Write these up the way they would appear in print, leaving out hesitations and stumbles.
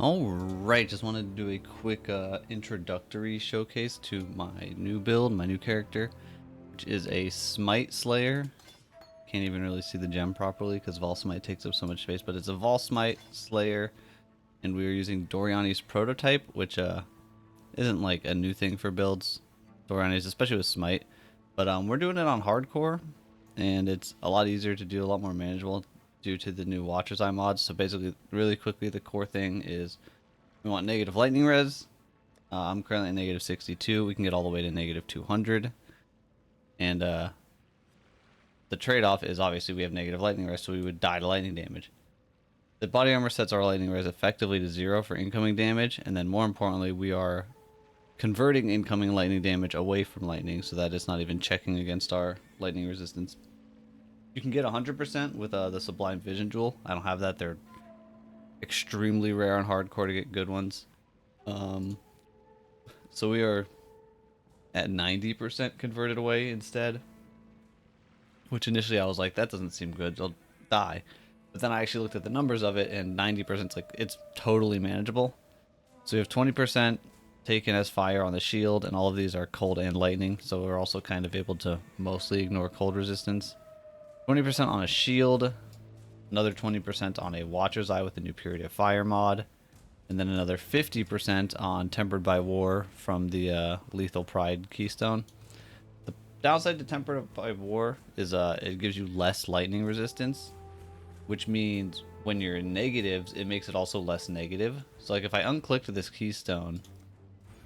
Alright, just wanted to do a quick introductory showcase to my new build, my new character, which is a Smite Slayer. Can't even really see the gem properly because Vol Smite takes up so much space, but it's a Vol Smite Slayer, and we are using Doryani's prototype, which isn't like a new thing for builds. Doryani's, especially with Smite, but we're doing it on hardcore, and it's a lot easier to do, a lot more manageable due to the new Watcher's Eye mods. So basically, really quickly, the core thing is we want negative lightning res. I'm currently at negative 62. We can get all the way to negative 200. And the trade-off is obviously we have negative lightning res, so we would die to lightning damage. The body armor sets our lightning res effectively to 0 for incoming damage, and then more importantly, we are converting incoming lightning damage away from lightning so that it's not even checking against our lightning resistance. You can get 100% with the Sublime Vision Jewel. I don't have that. They're extremely rare on hardcore to get good ones. So we are at 90% converted away instead. Which initially I was like, that doesn't seem good. I'll die. But then I actually looked at the numbers of it, and 90% is like, it's totally manageable. So we have 20% taken as fire on the shield, and all of these are cold and lightning. So we're also kind of able to mostly ignore cold resistance. 20% on a shield, another 20% on a Watcher's Eye with the new Purity of Fire mod, and then another 50% on Tempered by War from the Lethal Pride Keystone. The downside to Tempered by War is it gives you less lightning resistance, which means when you're in negatives, it makes it also less negative. So like if I unclicked this Keystone,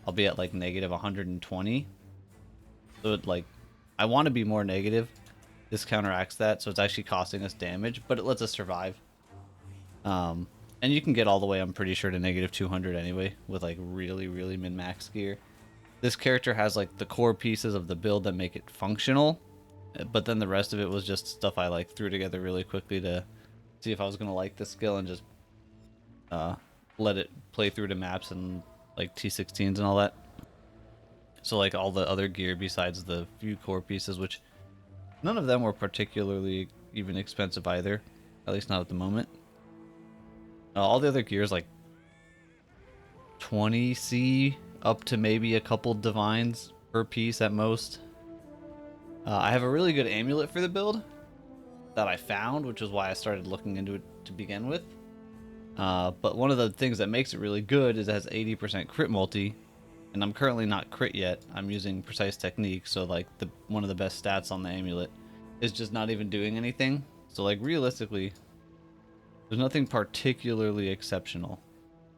I'll be at like negative 120. So it, like, I want to be more negative. This counteracts that, so it's actually costing us damage, but it lets us survive. And you can get all the way, I'm pretty sure, to negative 200 anyway, with like really, really min-max gear. This character has like the core pieces of the build that make it functional, but then the rest of it was just stuff I like threw together really quickly to see if I was gonna like the skill and just let it play through to maps and like T16s and all that. So like all the other gear besides the few core pieces, which none of them were particularly even expensive either, at least not at the moment. All the other gears like 20C up to maybe a couple divines per piece at most. I have a really good amulet for the build that I found, which is why I started looking into it to begin with. But one of the things that makes it really good is it has 80% crit multi, and I'm currently not crit yet. I'm using precise technique, so like one of the best stats on the amulet is just not even doing anything. So like realistically, there's nothing particularly exceptional.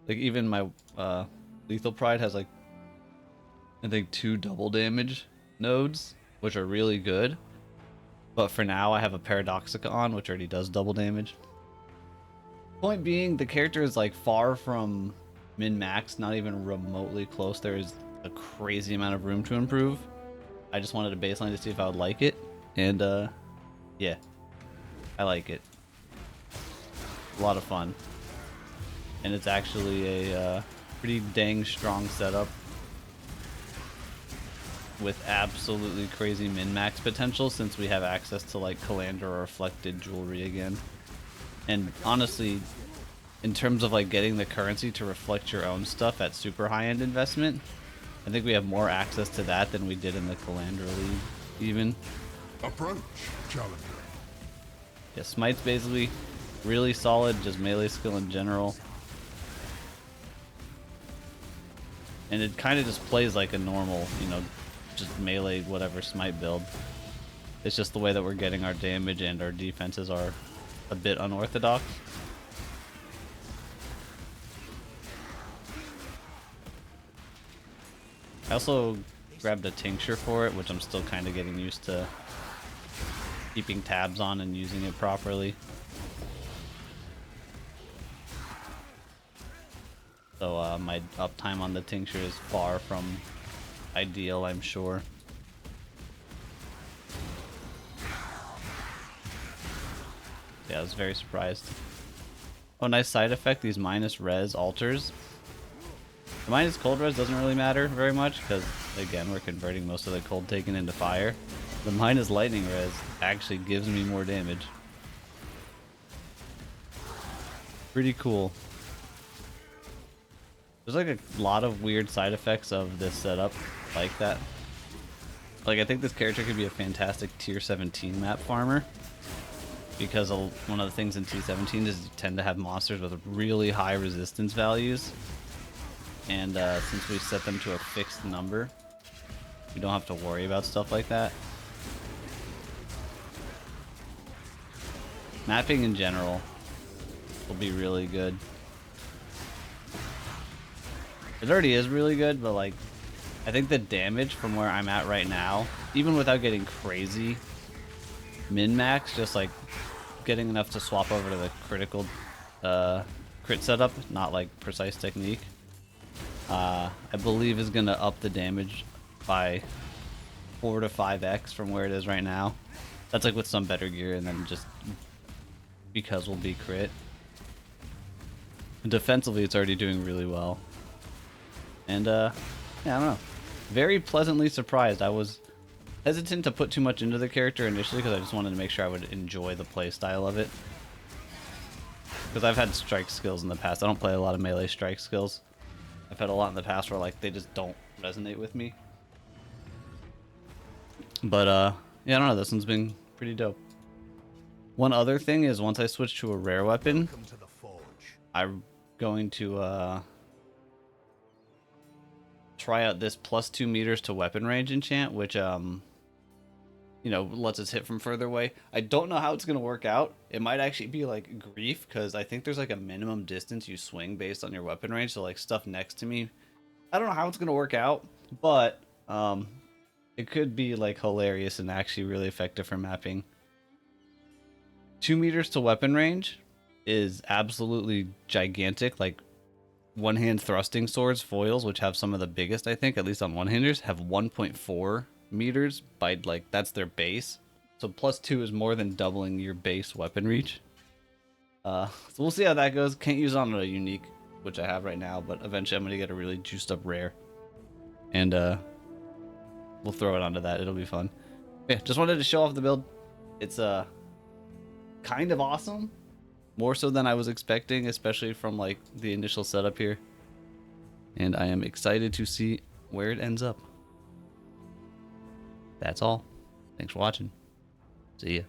Like even my Lethal Pride has like I think 2 double damage nodes, which are really good. But for now I have a Paradoxica on, which already does double damage. Point being, the character is like far from min-max, not even remotely close. There is a crazy amount of room to improve. I just wanted a baseline to see if I would like it, and yeah, I like it. A lot of fun, and it's actually a pretty dang strong setup with absolutely crazy min-max potential, since we have access to like Calandra or Reflected Jewelry again. And honestly, in terms of like getting the currency to reflect your own stuff at super high-end investment, I think we have more access to that than we did in the Calandra League even. Approach, challenger. Yeah, Smite's basically really solid, just melee skill in general. And it kind of just plays like a normal, you know, just melee whatever Smite build. It's just the way that we're getting our damage and our defenses are a bit unorthodox. I also grabbed a tincture for it, which I'm still kind of getting used to keeping tabs on and using it properly. So my uptime on the tincture is far from ideal, I'm sure. Yeah, I was very surprised. Oh, nice side effect, these minus res altars. The minus cold res doesn't really matter very much, because again, we're converting most of the cold taken into fire. The minus lightning res actually gives me more damage. Pretty cool. There's like a lot of weird side effects of this setup like that. Like I think this character could be a fantastic tier 17 map farmer. Because one of the things in T17 is you tend to have monsters with really high resistance values. And since we set them to a fixed number, we don't have to worry about stuff like that. Mapping in general will be really good. It already is really good, but like, I think the damage from where I'm at right now, even without getting crazy min-max, just like getting enough to swap over to the critical crit setup, not like precise technique, I believe is gonna up the damage by 4 to 5x from where it is right now. That's like with some better gear, and then just because we'll be crit. And defensively, it's already doing really well. And yeah, I don't know. Very pleasantly surprised. I was hesitant to put too much into the character initially because I just wanted to make sure I would enjoy the play style of it. Because I've had strike skills in the past. I don't play a lot of melee strike skills. I've had a lot in the past where like they just don't resonate with me. But yeah, I don't know. This one's been pretty dope. One other thing is once I switch to a rare weapon, I'm going to try out this +2 meters to weapon range enchant, which you know, lets us hit from further away. I don't know how it's gonna work out. It might actually be like grief, because I think there's like a minimum distance you swing based on your weapon range. So like stuff next to me, I don't know how it's gonna work out, but it could be like hilarious and actually really effective for mapping. 2 meters to weapon range is absolutely gigantic. Like one-hand thrusting swords, foils, which have some of the biggest, I think, at least on one-handers, have 1.4 meters by, like, that's their base. So +2 is more than doubling your base weapon reach. So we'll see how that goes. Can't use on a unique, which I have right now, but eventually I'm going to get a really juiced up rare. And we'll throw it onto that. It'll be fun. Yeah, just wanted to show off the build. It's kind of awesome. More so than I was expecting, especially from like the initial setup here. And I am excited to see where it ends up. That's all. Thanks for watching. See ya.